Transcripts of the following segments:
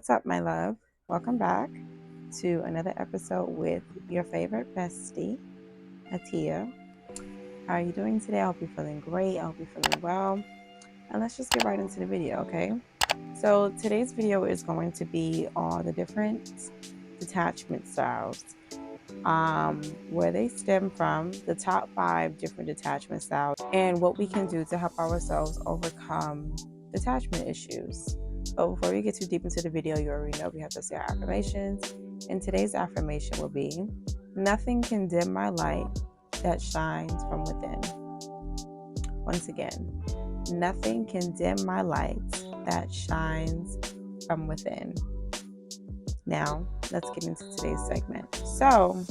What's up, my love? Welcome back to another episode with your favorite bestie, Atia. How are you doing today? I hope you're feeling great. I hope you're feeling well. And let's just get right into the video, okay? So today's video is going to be on the different detachment styles, where they stem from, the top 5 different detachment styles, and what we can do to help ourselves overcome detachment issues. But before we get too deep into the video, you already know we have to say our affirmations. And today's affirmation will be, nothing can dim my light that shines from within. Once again, nothing can dim my light that shines from within. Now, let's get into today's segment. So,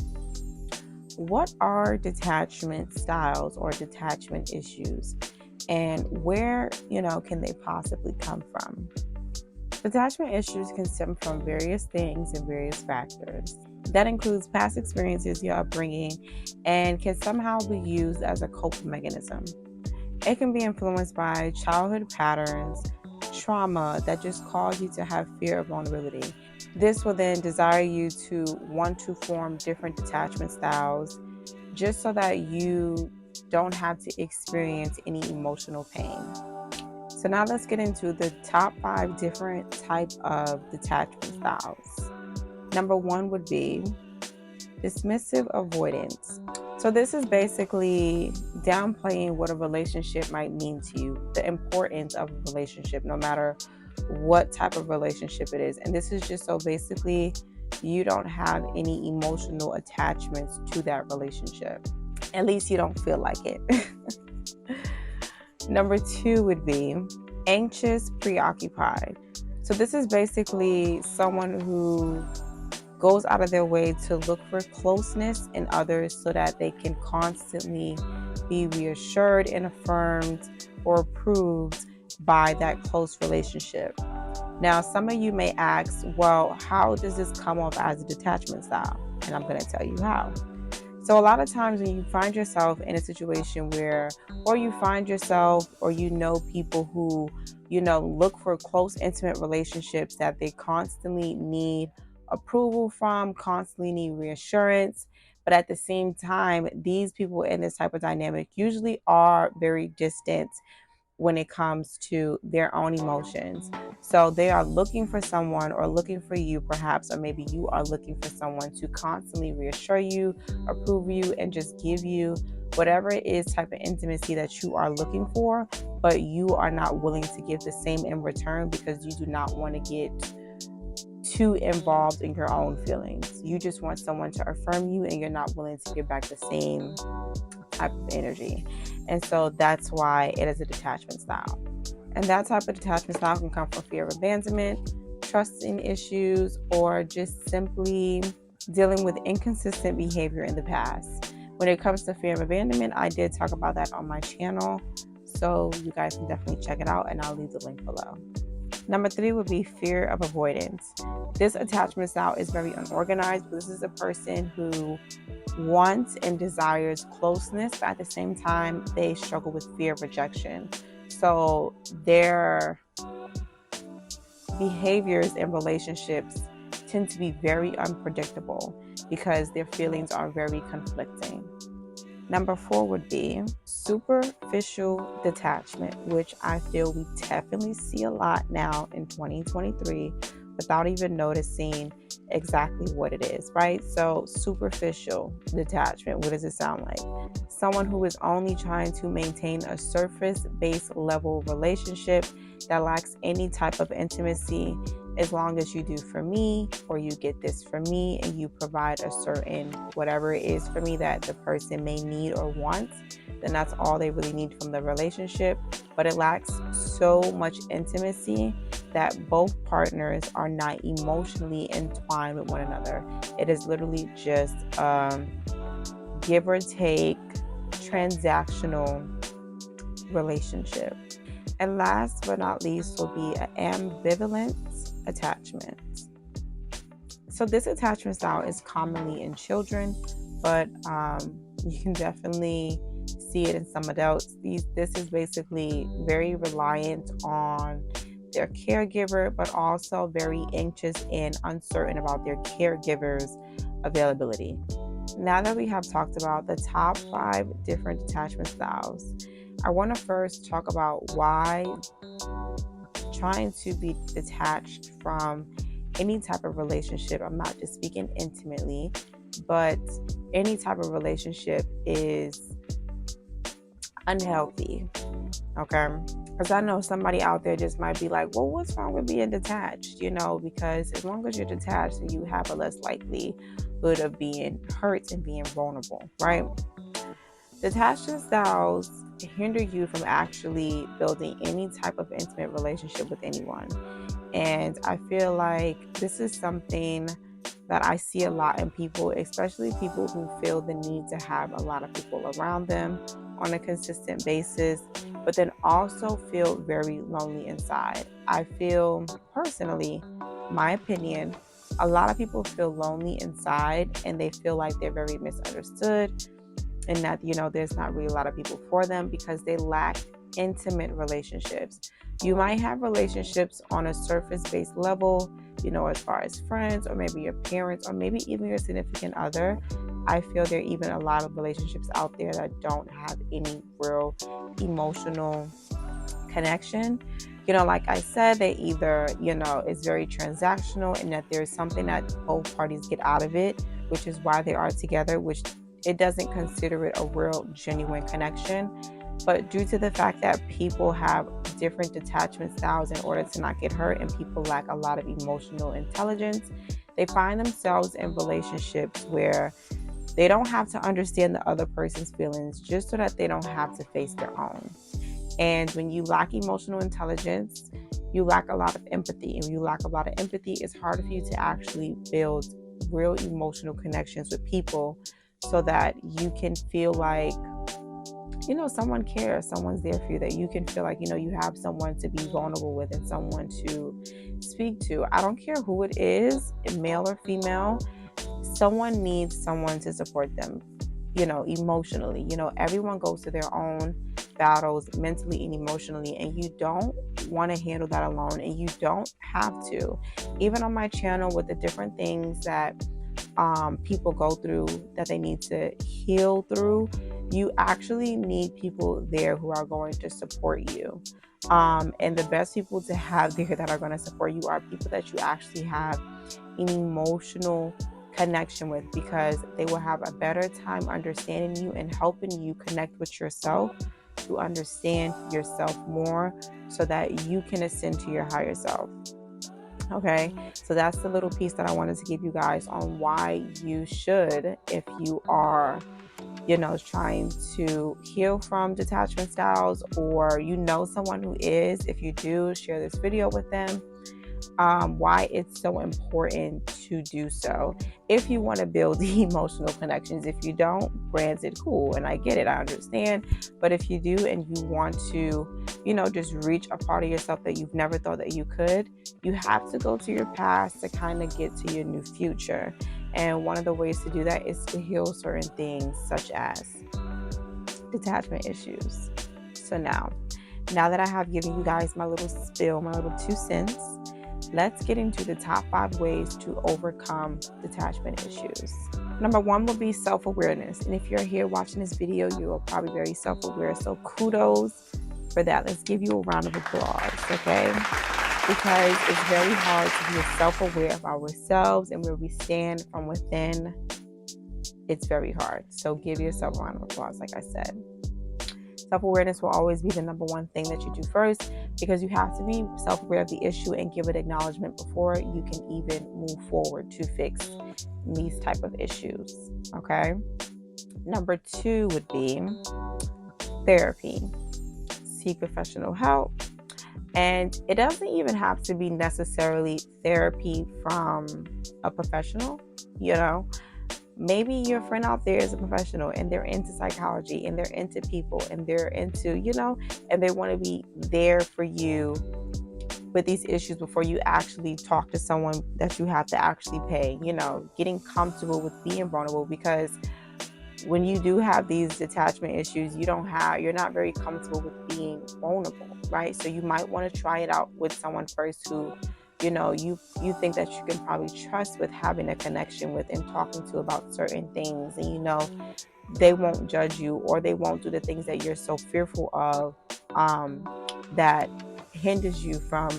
what are detachment styles or detachment issues, and where, can they possibly come from? Detachment issues can stem from various things and various factors. That includes past experiences, your upbringing, and can somehow be used as a coping mechanism. It can be influenced by childhood patterns, trauma that just cause you to have fear of vulnerability. This will then desire you to want to form different detachment styles just so that you don't have to experience any emotional pain. So now let's get into the top 5 different types of detachment styles. Number 1 would be dismissive avoidance. So this is basically downplaying what a relationship might mean to you, the importance of a relationship, no matter what type of relationship it is. And this is just so basically you don't have any emotional attachments to that relationship. At least you don't feel like it. Number 2 would be anxious, preoccupied. So this is basically someone who goes out of their way to look for closeness in others so that they can constantly be reassured and affirmed or approved by that close relationship. Now, some of you may ask, well, how does this come off as a detachment style? And I'm going to tell you how. So a lot of times when you find yourself in a situation where, or you find yourself or people who, look for close, intimate relationships that they constantly need approval from, constantly need reassurance. But at the same time, these people in this type of dynamic usually are very distant when it comes to their own emotions. So they are looking for someone, or looking for you perhaps, or maybe you are looking for someone to constantly reassure you, approve you, and just give you whatever it is type of intimacy that you are looking for, but you are not willing to give the same in return because you do not want to get too involved in your own feelings. You just want someone to affirm you, and you're not willing to give back the same type of energy. And so that's why it is a detachment style. And that type of detachment style can come from fear of abandonment, trusting issues, or just simply dealing with inconsistent behavior in the past. When it comes to fear of abandonment, I did talk about that on my channel, so you guys can definitely check it out, and I'll leave the link below. Number 3 would be fear of avoidance. This attachment style is very unorganized, but this is a person who wants and desires closeness, but at the same time, they struggle with fear of rejection. So their behaviors in relationships tend to be very unpredictable because their feelings are very conflicting. Number 4 would be superficial detachment, which I feel we definitely see a lot now in 2023 without even noticing exactly what it is, right? So superficial detachment, what does it sound like? Someone who is only trying to maintain a surface-based level relationship that lacks any type of intimacy. As long as you do for me, or you get this for me, and you provide a certain whatever it is for me that the person may need or want, then that's all they really need from the relationship. But it lacks so much intimacy that both partners are not emotionally entwined with one another. It is literally just give or take transactional relationship. And last but not least will be an ambivalent attachment. So this attachment style is commonly in children, but you can definitely see it in some adults. This is basically very reliant on their caregiver, but also very anxious and uncertain about their caregiver's availability. Now that we have talked about the top 5 different detachment styles, I want to first talk about why trying to be detached from any type of relationship, I'm not just speaking intimately, but any type of relationship is unhealthy. Okay? Because I know somebody out there just might be like, well, what's wrong with being detached? Because as long as you're detached, then you have a less likelihood of being hurt and being vulnerable, right? Detachment styles hinder you from actually building any type of intimate relationship with anyone. And I feel like this is something that I see a lot in people, especially people who feel the need to have a lot of people around them on a consistent basis, but then also feel very lonely inside. I feel personally, my opinion, a lot of people feel lonely inside and they feel like they're very misunderstood and that, there's not really a lot of people for them because they lack intimate relationships. You might have relationships on a surface-based level, as far as friends or maybe your parents or maybe even your significant other. I feel there are even a lot of relationships out there that don't have any real emotional connection. Like I said, they either, it's very transactional and that there's something that both parties get out of it, which is why they are together, which it doesn't consider it a real genuine connection. But due to the fact that people have different detachment styles in order to not get hurt and people lack a lot of emotional intelligence, they find themselves in relationships where they don't have to understand the other person's feelings just so that they don't have to face their own. And when you lack emotional intelligence, you lack a lot of empathy. And when you lack a lot of empathy, it's harder for you to actually build real emotional connections with people so that you can feel like, someone cares, someone's there for you, that you can feel like, you have someone to be vulnerable with and someone to speak to. I don't care who it is, male or female, someone needs someone to support them, emotionally. Everyone goes to their own battles mentally and emotionally, and you don't want to handle that alone, and you don't have to. Even on my channel with the different things that people go through that they need to heal through, you actually need people there who are going to support you. And the best people to have there that are going to support you are people that you actually have an emotional connection with, because they will have a better time understanding you and helping you connect with yourself to understand yourself more so that you can ascend to your higher self. Okay, so that's the little piece that I wanted to give you guys on why you should, if you are, trying to heal from detachment styles, or someone who is, if you do, share this video with them. Why it's so important to do so. If you want to build emotional connections, if you don't, granted, cool, and I get it, I understand. But if you do and you want to, just reach a part of yourself that you've never thought that you could, you have to go to your past to kind of get to your new future. And one of the ways to do that is to heal certain things, such as detachment issues. So now that I have given you guys my little spill, my little 2 cents, let's get into the top 5 ways to overcome detachment issues. Number 1 will be self-awareness. And if you're here watching this video, you are probably very self-aware. So kudos for that. Let's give you a round of applause, okay? Because it's very hard to be self-aware of ourselves and where we stand from within. It's very hard. So give yourself a round of applause, like I said. Self-awareness will always be the number 1 thing that you do first, because you have to be self-aware of the issue and give it acknowledgement before you can even move forward to fix these type of issues. Okay. Number 2 would be therapy. Seek professional help. And it doesn't even have to be necessarily therapy from a professional, Maybe your friend out there is a professional and they're into psychology and they're into people and they're into, and they want to be there for you with these issues before you actually talk to someone that you have to actually pay, getting comfortable with being vulnerable, because when you do have these detachment issues, you're not very comfortable with being vulnerable. right? So you might want to try it out with someone first who, you think that you can probably trust with having a connection with and talking to about certain things, and they won't judge you, or they won't do the things that you're so fearful of, that hinders you from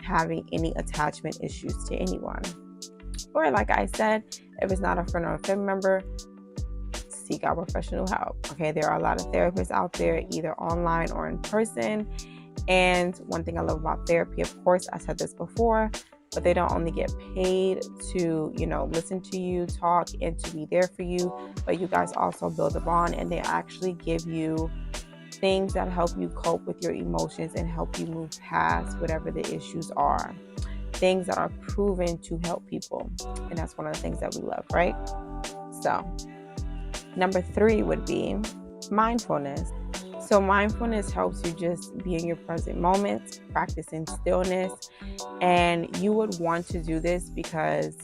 having any attachment issues to anyone. Or like I said, if it's not a friend or a family member, seek out professional help. Okay, there are a lot of therapists out there, either online or in person. And one thing I love about therapy, of course, I said this before, but they don't only get paid to, listen to you talk and to be there for you, but you guys also build a bond, and they actually give you things that help you cope with your emotions and help you move past whatever the issues are. Things that are proven to help people. And that's one of the things that we love, right? So, number 3 would be mindfulness. So mindfulness helps you just be in your present moment, practicing stillness. And you would want to do this because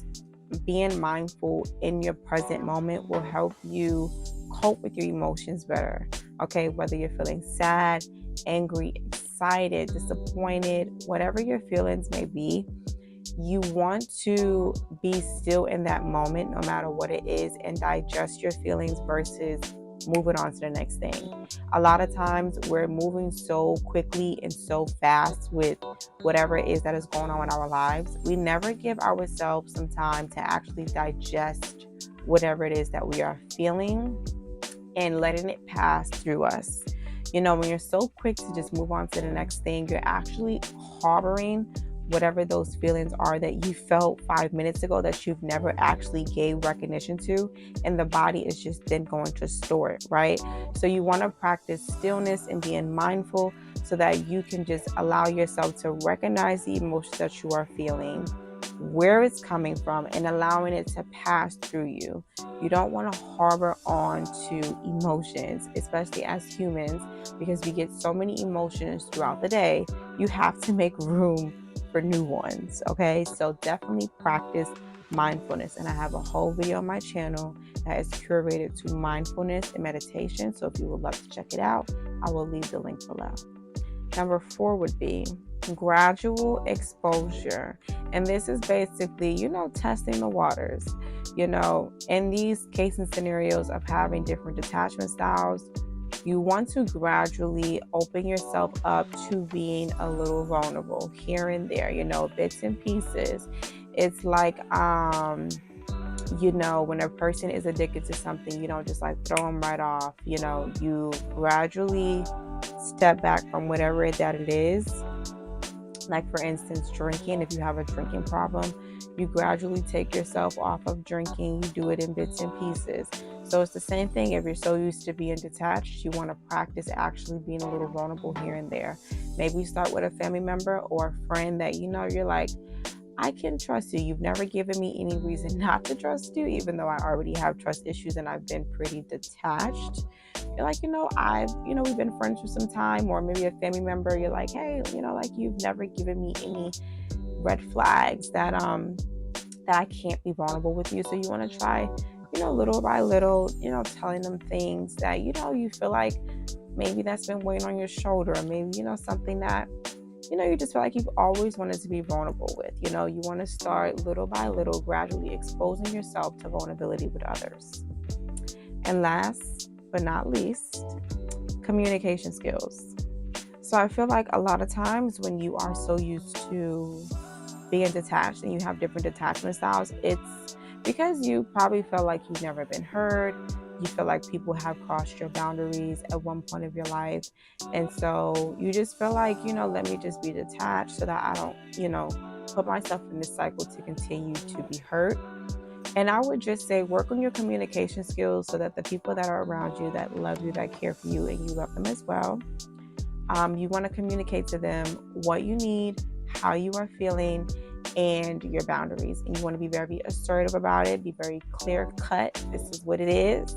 being mindful in your present moment will help you cope with your emotions better. Okay, whether you're feeling sad, angry, excited, disappointed, whatever your feelings may be, you want to be still in that moment, no matter what it is, and digest your feelings versus moving on to the next thing. A lot of times we're moving so quickly and so fast with whatever it is that is going on in our lives. We never give ourselves some time to actually digest whatever it is that we are feeling and letting it pass through us. When you're so quick to just move on to the next thing, you're actually harboring whatever those feelings are that you felt 5 minutes ago that you've never actually gave recognition to, and the body is just then going to store it, right? So you want to practice stillness and being mindful so that you can just allow yourself to recognize the emotions that you are feeling, where it's coming from, and allowing it to pass through you. You don't want to harbor on to emotions, especially as humans, because we get so many emotions throughout the day. You have to make room for new ones. Okay, so definitely practice mindfulness, and I have a whole video on my channel that is curated to mindfulness and meditation, so if you would love to check it out, I will leave the link below. Number 4 would be gradual exposure, and this is basically testing the waters. In these case and scenarios of having different detachment styles, you want to gradually open yourself up to being a little vulnerable here and there, bits and pieces. It's like, when a person is addicted to something, you don't just like throw them right off. You gradually step back from whatever that it is. Like, for instance, drinking. If you have a drinking problem, you gradually take yourself off of drinking. You do it in bits and pieces. So it's the same thing. If you're so used to being detached, you want to practice actually being a little vulnerable here and there. Maybe start with a family member or a friend that you're like, I can trust you. You've never given me any reason not to trust you, even though I already have trust issues and I've been pretty detached. You're like, we've been friends for some time. Or maybe a family member, you're like, hey, you've never given me any red flags that I can't be vulnerable with you. So you want to try, little by little, telling them things that, you feel like maybe that's been weighing on your shoulder, or maybe, something that, you just feel like you've always wanted to be vulnerable with. You want to start little by little, gradually exposing yourself to vulnerability with others. And last but not least, communication skills. So I feel like a lot of times when you are so used to being detached and you have different detachment styles, it's because you probably felt like you've never been heard. You feel like people have crossed your boundaries at one point of your life. And so you just feel like, let me just be detached so that I don't, put myself in this cycle to continue to be hurt. And I would just say work on your communication skills so that the people that are around you, that love you, that care for you, and you love them as well, you want to communicate to them what you need, how you are feeling, and your boundaries. And you want to be very assertive about it, be very clear cut. This is what it is,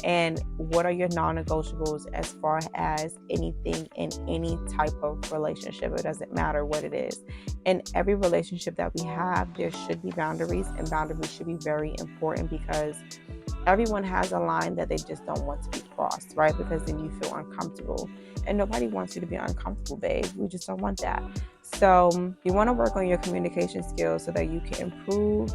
and what are your non-negotiables as far as anything in any type of relationship. It doesn't matter what it is. In every relationship that we have, there should be boundaries, and boundaries should be very important because everyone has a line that they just don't want to be crossed, right? Because then you feel uncomfortable, and nobody wants you to be uncomfortable, babe. We just don't want that. So you want to work on your communication skills so that you can improve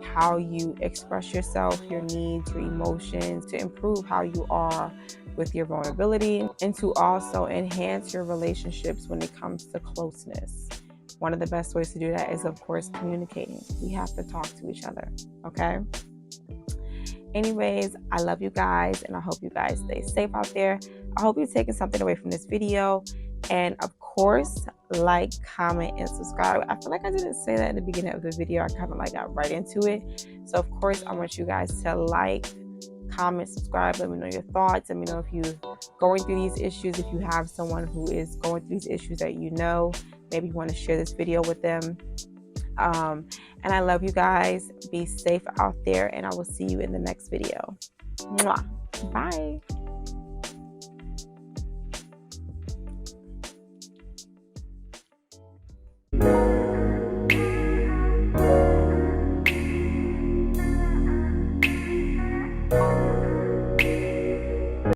how you express yourself, your needs, your emotions, to improve how you are with your vulnerability, and to also enhance your relationships when it comes to closeness. One of the best ways to do that is, of course, communicating. We have to talk to each other, okay? Anyways, I love you guys, and I hope you guys stay safe out there. I hope you're taking something away from this video. And of course, like, comment, and subscribe. I feel like I didn't say that in the beginning of the video. I kind of like got right into it. So of course, I want you guys to like, comment, subscribe. Let me know your thoughts. Let me know if you're going through these issues. If you have someone who is going through these issues that you know, maybe you want to share this video with them. And I love you guys. Be safe out there, and I will see you in the next video. Mwah. Bye.